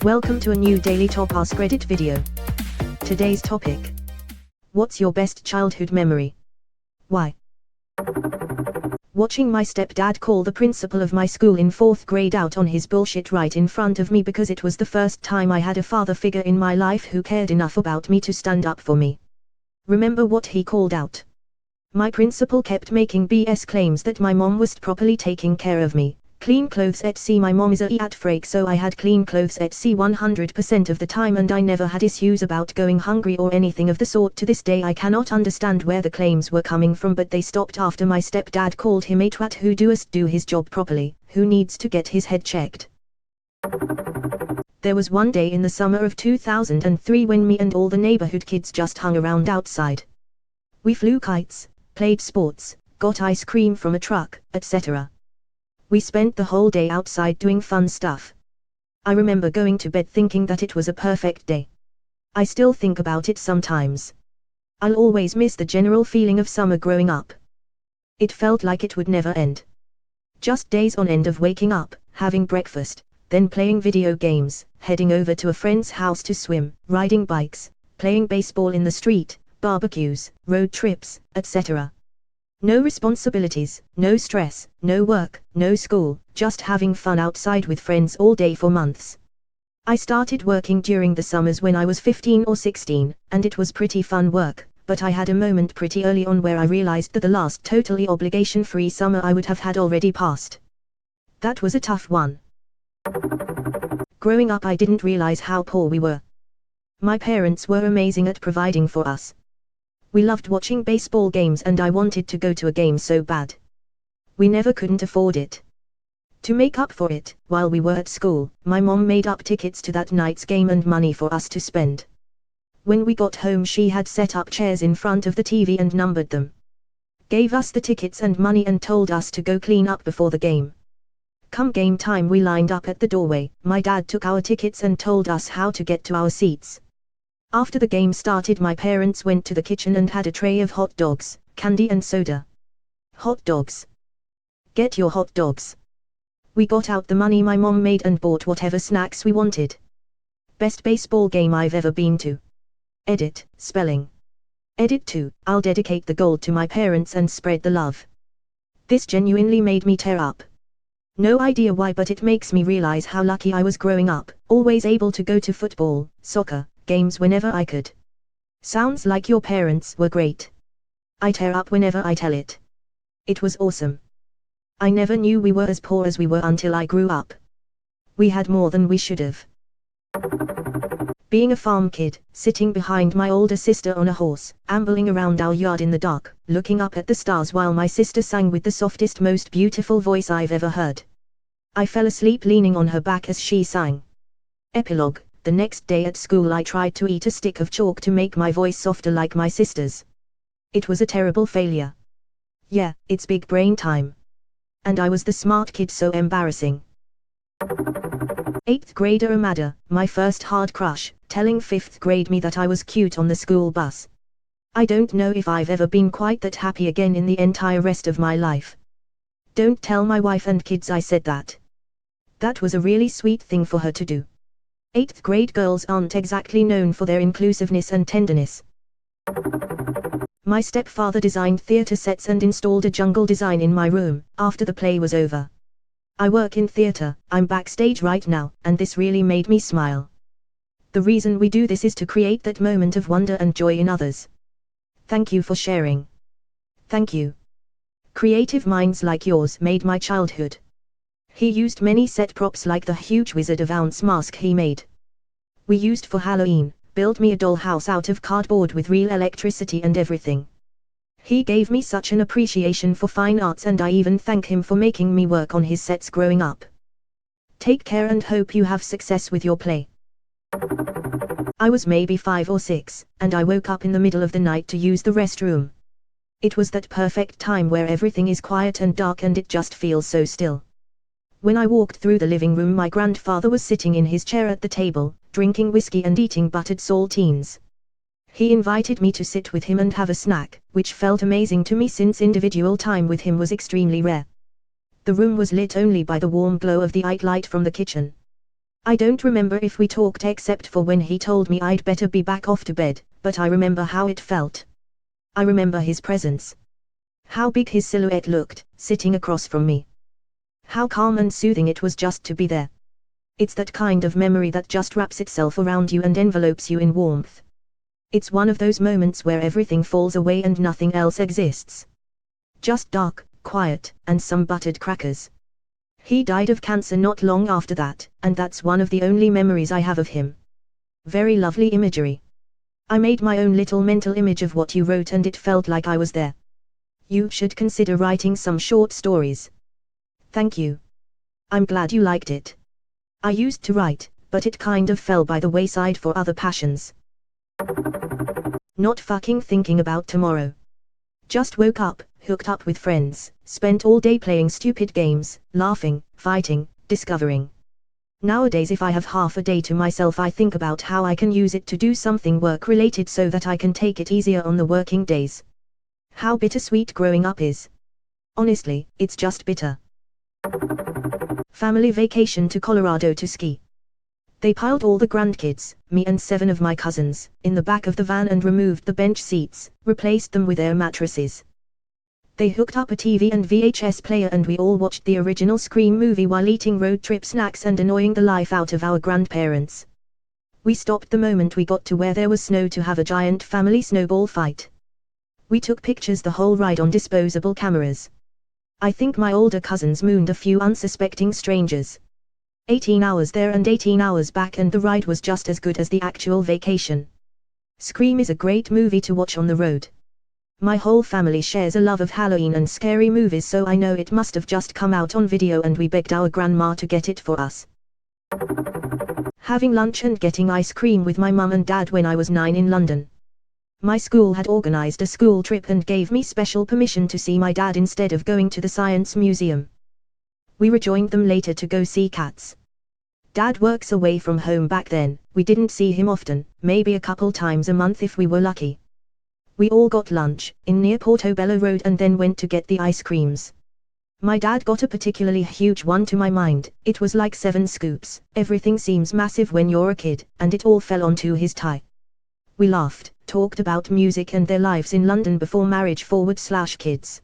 Welcome to a new daily top Askreddit video. Today's topic: what's your best childhood memory? Why? Watching my stepdad call the principal of my school in 4th grade out on his bullshit right in front of me because it was the first time I had a father figure in my life who cared enough about me to stand up for me. Remember what he called out? My principal kept making BS claims that my mom wasn't properly taking care of me. Clean clothes at sea. My mom is a at freak, so I had clean clothes at sea 100% of the time, and I never had issues about going hungry or anything of the sort. To this day I cannot understand where the claims were coming from, but they stopped after my stepdad called him a twat who doesn't do his job properly, who needs to get his head checked. There was one day in the summer of 2003 when me and all the neighborhood kids just hung around outside. We flew kites, played sports, got ice cream from a truck, etc. We spent the whole day outside doing fun stuff. I remember going to bed thinking that it was a perfect day. I still think about it sometimes. I'll always miss the general feeling of summer growing up. It felt like it would never end. Just days on end of waking up, having breakfast, then playing video games, heading over to a friend's house to swim, riding bikes, playing baseball in the street, barbecues, road trips, etc. No responsibilities, no stress, no work, no school, just having fun outside with friends all day for months. I started working during the summers when I was 15 or 16, and it was pretty fun work, but I had a moment pretty early on where I realized that the last totally obligation-free summer I would have had already passed. That was a tough one. Growing up I didn't realize how poor we were. My parents were amazing at providing for us. We loved watching baseball games and I wanted to go to a game so bad. We never couldn't afford it. To make up for it, while we were at school, my mom made up tickets to that night's game and money for us to spend. When we got home she had set up chairs in front of the TV and numbered them. Gave us the tickets and money and told us to go clean up before the game. Come game time we lined up at the doorway. My dad took our tickets and told us how to get to our seats. After the game started my parents went to the kitchen and had a tray of hot dogs, candy and soda. Hot dogs. Get your hot dogs. We got out the money my mom made and bought whatever snacks we wanted. Best baseball game I've ever been to. Edit, spelling. Edit 2, I'll dedicate the gold to my parents and spread the love. This genuinely made me tear up. No idea why, but it makes me realize how lucky I was growing up, always able to go to football, soccer, games whenever I could. Sounds like your parents were great. I tear up whenever I tell it. It was awesome. I never knew we were as poor as we were until I grew up. We had more than we should have. Being a farm kid, sitting behind my older sister on a horse, ambling around our yard in the dark, looking up at the stars while my sister sang with the softest, most beautiful voice I've ever heard. I fell asleep leaning on her back as she sang. Epilogue. The next day at school I tried to eat a stick of chalk to make my voice softer like my sister's. It was a terrible failure. Yeah, it's big brain time. And I was the smart kid, so embarrassing. 8th grader Amada, my first hard crush, telling 5th grade me that I was cute on the school bus. I don't know if I've ever been quite that happy again in the entire rest of my life. Don't tell my wife and kids I said that. That was a really sweet thing for her to do. 8th grade girls aren't exactly known for their inclusiveness and tenderness. My stepfather designed theater sets and installed a jungle design in my room after the play was over. I work in theater, I'm backstage right now, and this really made me smile. The reason we do this is to create that moment of wonder and joy in others. Thank you for sharing. Thank you. Creative minds like yours made my childhood. He used many set props like the huge Wizard of Oz mask he made. We used for Halloween, built me a dollhouse out of cardboard with real electricity and everything. He gave me such an appreciation for fine arts, and I even thank him for making me work on his sets growing up. Take care and hope you have success with your play. I was maybe 5 or 6, and I woke up in the middle of the night to use the restroom. It was that perfect time where everything is quiet and dark and it just feels so still. When I walked through the living room my grandfather was sitting in his chair at the table, drinking whiskey and eating buttered saltines. He invited me to sit with him and have a snack, which felt amazing to me since individual time with him was extremely rare. The room was lit only by the warm glow of the light from the kitchen. I don't remember if we talked except for when he told me I'd better be back off to bed, but I remember how it felt. I remember his presence. How big his silhouette looked, sitting across from me. How calm and soothing it was just to be there. It's that kind of memory that just wraps itself around you and envelopes you in warmth. It's one of those moments where everything falls away and nothing else exists. Just dark, quiet, and some buttered crackers. He died of cancer not long after that, and that's one of the only memories I have of him. Very lovely imagery. I made my own little mental image of what you wrote and it felt like I was there. You should consider writing some short stories. Thank you. I'm glad you liked it. I used to write, but it kind of fell by the wayside for other passions. Not fucking thinking about tomorrow. Just woke up, hooked up with friends, spent all day playing stupid games, laughing, fighting, discovering. Nowadays if I have half a day to myself I think about how I can use it to do something work related so that I can take it easier on the working days. How bittersweet growing up is. Honestly, it's just bitter. Family vacation to Colorado to ski. They piled all the grandkids, me and 7 of my cousins, in the back of the van and removed the bench seats, replaced them with air mattresses. They hooked up a TV and VHS player and we all watched the original Scream movie while eating road trip snacks and annoying the life out of our grandparents. We stopped the moment we got to where there was snow to have a giant family snowball fight. We took pictures the whole ride on disposable cameras. I think my older cousins mooned a few unsuspecting strangers. 18 hours there and 18 hours back and the ride was just as good as the actual vacation. Scream is a great movie to watch on the road. My whole family shares a love of Halloween and scary movies, so I know it must have just come out on video and we begged our grandma to get it for us. Having lunch and getting ice cream with my mum and dad when I was 9 in London. My school had organized a school trip and gave me special permission to see my dad instead of going to the Science Museum. We rejoined them later to go see cats. Dad works away from home back then, we didn't see him often, maybe a couple times a month if we were lucky. We all got lunch, in near Portobello Road and then went to get the ice creams. My dad got a particularly huge one to my mind, it was like 7 scoops, everything seems massive when you're a kid, and it all fell onto his tie. We laughed, talked about music and their lives in London before marriage / kids.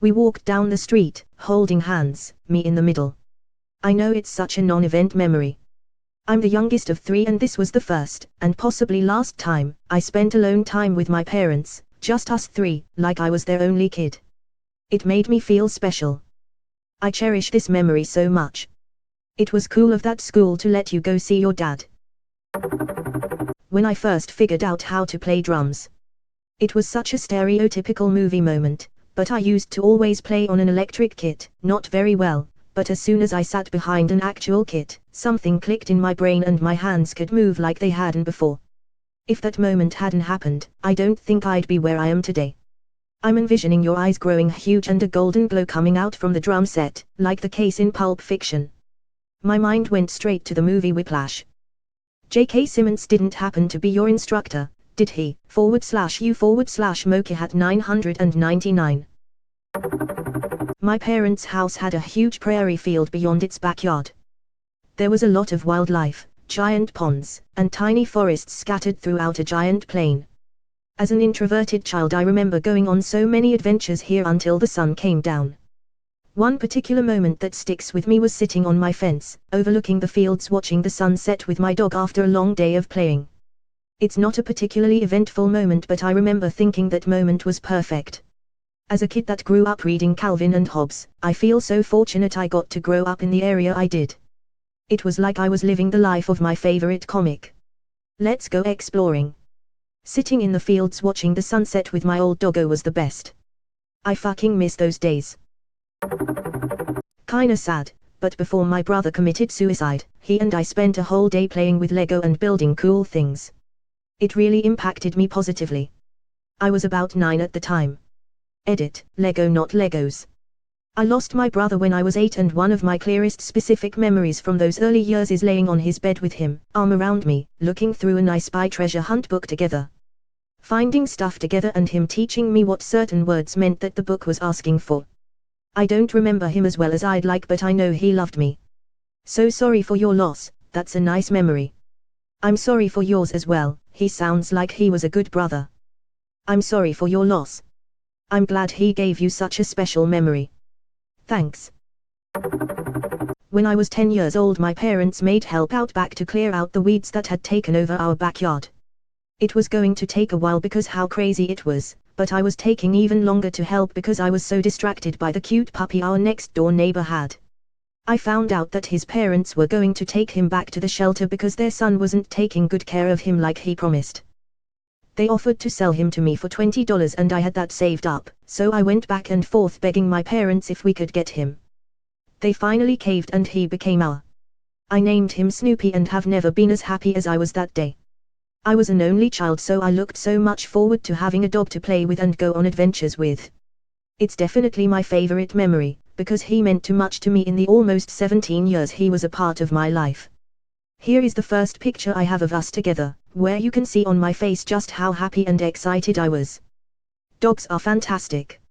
We walked down the street, holding hands, me in the middle. I know it's such a non-event memory. I'm the youngest of 3 and this was the first, and possibly last time, I spent alone time with my parents, just us 3, like I was their only kid. It made me feel special. I cherish this memory so much. It was cool of that school to let you go see your dad. When I first figured out how to play drums. It was such a stereotypical movie moment, but I used to always play on an electric kit, not very well, but as soon as I sat behind an actual kit, something clicked in my brain and my hands could move like they hadn't before. If that moment hadn't happened, I don't think I'd be where I am today. I'm envisioning your eyes growing huge and a golden glow coming out from the drum set, like the case in Pulp Fiction. My mind went straight to the movie Whiplash. J.K. Simmons didn't happen to be your instructor, did he? /u/Mokihat 999. My parents' house had a huge prairie field beyond its backyard. There was a lot of wildlife, giant ponds, and tiny forests scattered throughout a giant plain. As an introverted child I remember going on so many adventures here until the sun came down. One particular moment that sticks with me was sitting on my fence, overlooking the fields watching the sunset with my dog after a long day of playing. It's not a particularly eventful moment, but I remember thinking that moment was perfect. As a kid that grew up reading Calvin and Hobbes, I feel so fortunate I got to grow up in the area I did. It was like I was living the life of my favorite comic. Let's go exploring. Sitting in the fields watching the sunset with my old doggo was the best. I fucking miss those days. Kinda sad, but before my brother committed suicide, he and I spent a whole day playing with Lego and building cool things. It really impacted me positively. I was about 9 at the time. Edit, Lego not Legos. I lost my brother when I was 8 and one of my clearest specific memories from those early years is laying on his bed with him, arm around me, looking through a I Spy treasure hunt book together. Finding stuff together and him teaching me what certain words meant that the book was asking for. I don't remember him as well as I'd like, but I know he loved me. So sorry for your loss, that's a nice memory. I'm sorry for yours as well, he sounds like he was a good brother. I'm sorry for your loss. I'm glad he gave you such a special memory. Thanks. When I was 10 years old, my parents made help out back to clear out the weeds that had taken over our backyard. It was going to take a while because how crazy it was, but I was taking even longer to help because I was so distracted by the cute puppy our next door neighbor had. I found out that his parents were going to take him back to the shelter because their son wasn't taking good care of him like he promised. They offered to sell him to me for $20 and I had that saved up, so I went back and forth begging my parents if we could get him. They finally caved and he became our. I named him Snoopy and have never been as happy as I was that day. I was an only child, so I looked so much forward to having a dog to play with and go on adventures with. It's definitely my favorite memory, because he meant too much to me in the almost 17 years he was a part of my life. Here is the first picture I have of us together, where you can see on my face just how happy and excited I was. Dogs are fantastic.